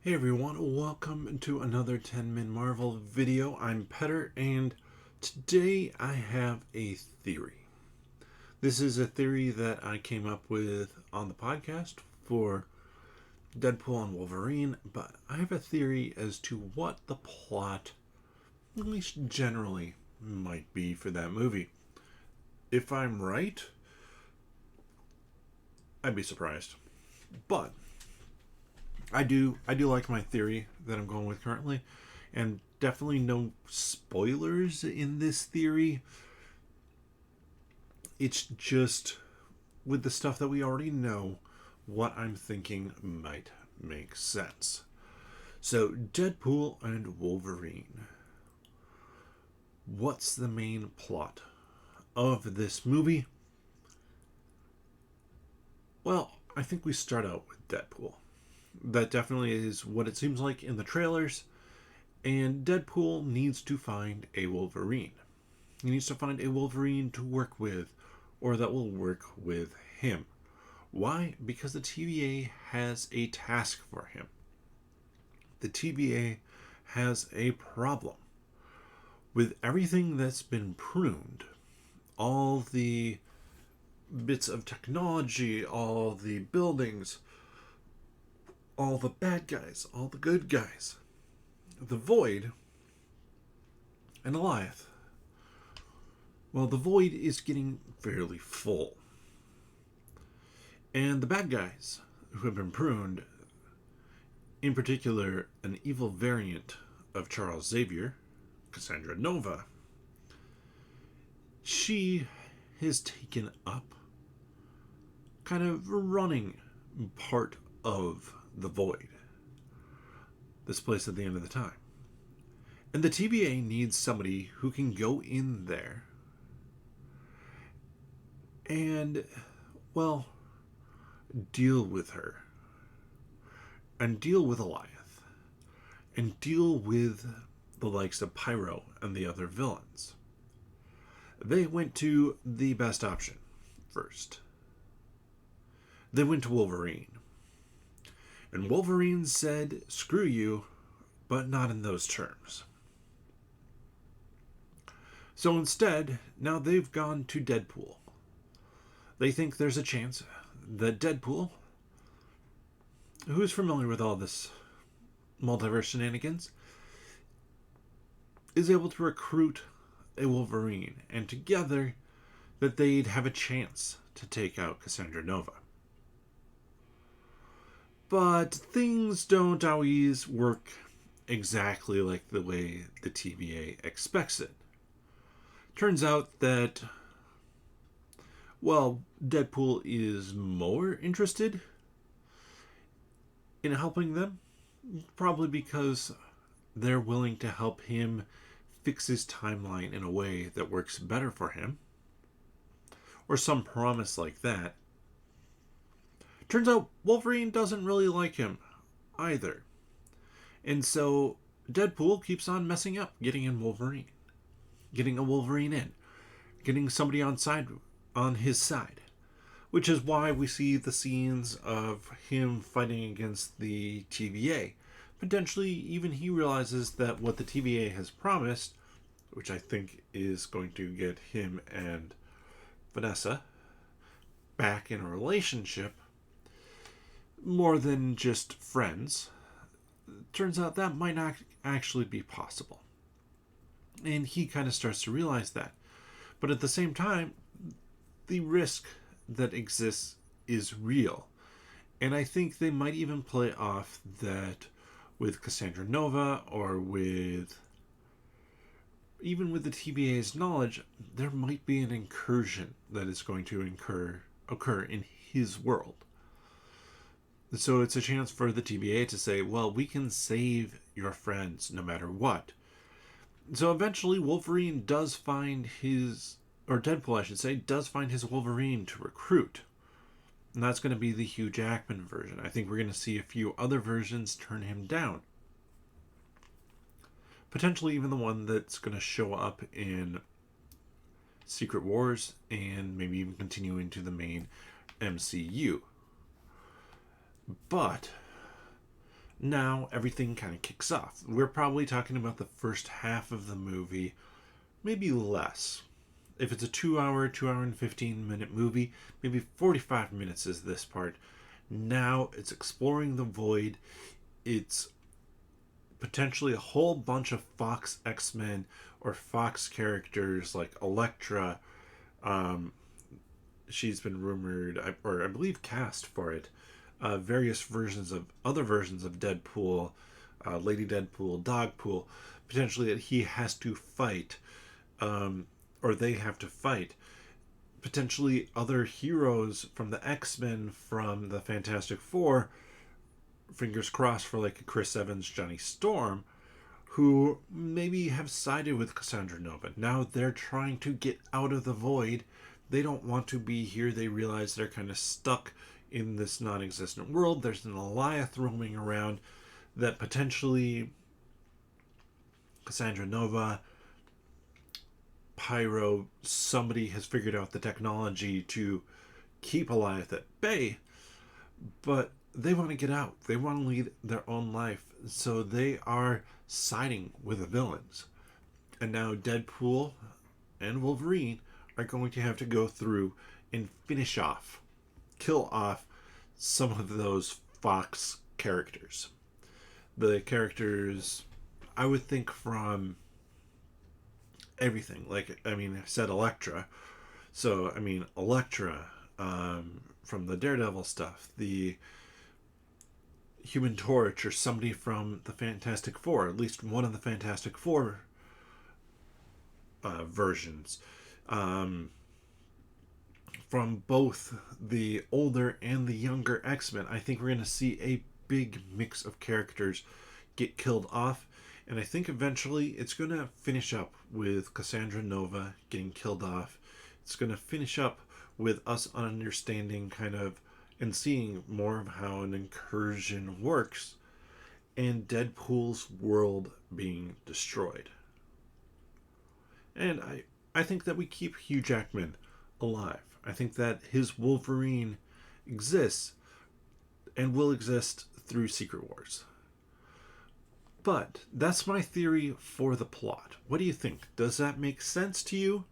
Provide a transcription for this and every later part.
Hey everyone, welcome to another 10-Min Marvel video. I'm Petter, and today I have a theory. This is a theory that I came up with on the podcast for Deadpool and Wolverine, but I have a theory as to what the plot, at least generally, might be for that movie. If I'm right, I'd be surprised. But I do like my theory that I'm going with currently, and definitely no spoilers in this theory. It's just with the stuff that we already know, what I'm thinking might make sense. So, Deadpool and Wolverine. What's the main plot of this movie? Well, I think we start out with Deadpool. That definitely is what it seems like in the trailers. And Deadpool needs to find a Wolverine. He needs to find a Wolverine to work with, or that will work with him. Why? Because the TVA has a task for him. The TVA has a problem. With everything that's been pruned, all the bits of technology, all the buildings, all the bad guys, all the good guys, the Void, and Goliath. Well, the Void is getting fairly full. And the bad guys who have been pruned, in particular, an evil variant of Charles Xavier, Cassandra Nova, she has taken up kind of running part of the Void, this place at the end of the time. And the TVA needs somebody who can go in there and, well, deal with her. And deal with Goliath. And deal with the likes of Pyro and the other villains. They went to the best option first. They went to Wolverine. And Wolverine said, screw you, but not in those terms. So instead, now they've gone to Deadpool. They think there's a chance that Deadpool, who's familiar with all this multiverse shenanigans, is able to recruit a Wolverine, and together that they'd have a chance to take out Cassandra Nova. But things don't always work exactly like the way the TVA expects it. Turns out that, well, Deadpool is more interested in helping them, probably because they're willing to help him fix his timeline in a way that works better for him, or some promise like that. Turns out Wolverine doesn't really like him either. And so Deadpool keeps on messing up, getting a Wolverine in, getting somebody on his side. Which is why we see the scenes of him fighting against the TVA. Potentially, even he realizes that what the TVA has promised, which I think is going to get him and Vanessa back in a relationship, more than just friends, turns out that might not actually be possible. And he kind of starts to realize that. But at the same time, the risk that exists is real. And I think they might even play off that with Cassandra Nova, or even with the TVA's knowledge, there might be an incursion that is going to occur in his world. So it's a chance for the TVA to say, well, we can save your friends no matter what. So eventually Wolverine does find or Deadpool I should say, does find his Wolverine to recruit. And that's going to be the Hugh Jackman version. I think we're going to see a few other versions turn him down. Potentially even the one that's going to show up in Secret Wars and maybe even continue into the main MCU. But Now everything kind of kicks off. We're probably talking about the first half of the movie, maybe less. If it's a 2 hour and 15-minute movie, maybe 45 minutes is this part. Now it's exploring the void. It's potentially a whole bunch of Fox X-Men or Fox characters like Elektra. Um, she's been rumored, or I believe cast for it. Various versions of other versions of Deadpool, Lady Deadpool, Dogpool, potentially that he has to fight, or they have to fight. Potentially other heroes from the X-Men, from the Fantastic Four, fingers crossed for like Chris Evans, Johnny Storm, who maybe have sided with Cassandra Nova. Now they're trying to get out of the void. They don't want to be here. They realize they're kind of stuck in this non existent world. There's an Goliath roaming around that potentially Cassandra Nova, Pyro, somebody has figured out the technology to keep Goliath at bay, but they want to get out. They want to lead their own life. So they are siding with the villains. And now Deadpool and Wolverine are going to have to go through and finish off, kill off some of those Fox characters. The characters, I would think, from everything. Like, I mean, I said Elektra. So, I mean, Elektra, from the Daredevil stuff, the Human Torch, or somebody from the Fantastic Four, at least one of the Fantastic Four versions. From both the older and the younger X-Men, I think we're going to see a big mix of characters get killed off. And I think eventually it's going to finish up with Cassandra Nova getting killed off. It's going to finish up with us understanding kind of and seeing more of how an incursion works and Deadpool's world being destroyed. And I think that we keep Hugh Jackman alive. I think that his Wolverine exists and will exist through Secret Wars. But that's my theory for the plot. What do you think? Does that make sense to you?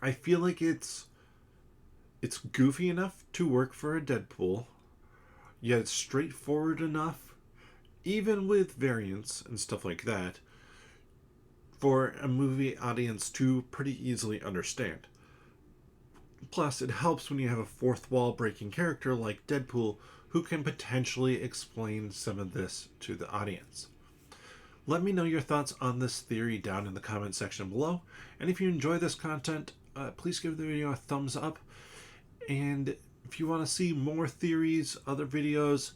I feel like it's goofy enough to work for a Deadpool, yet it's straightforward enough, even with variants and stuff like that, for a movie audience to pretty easily understand. Plus, it helps when you have a fourth wall breaking character like Deadpool who can potentially explain some of this to the audience. Let me know your thoughts on this theory down in the comment section below. And if you enjoy this content, please give the video a thumbs up. And if you want to see more theories, other videos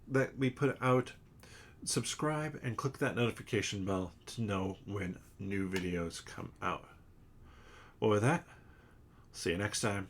that we put out, subscribe and click that notification bell to know when new videos come out. Well, with that, see you next time.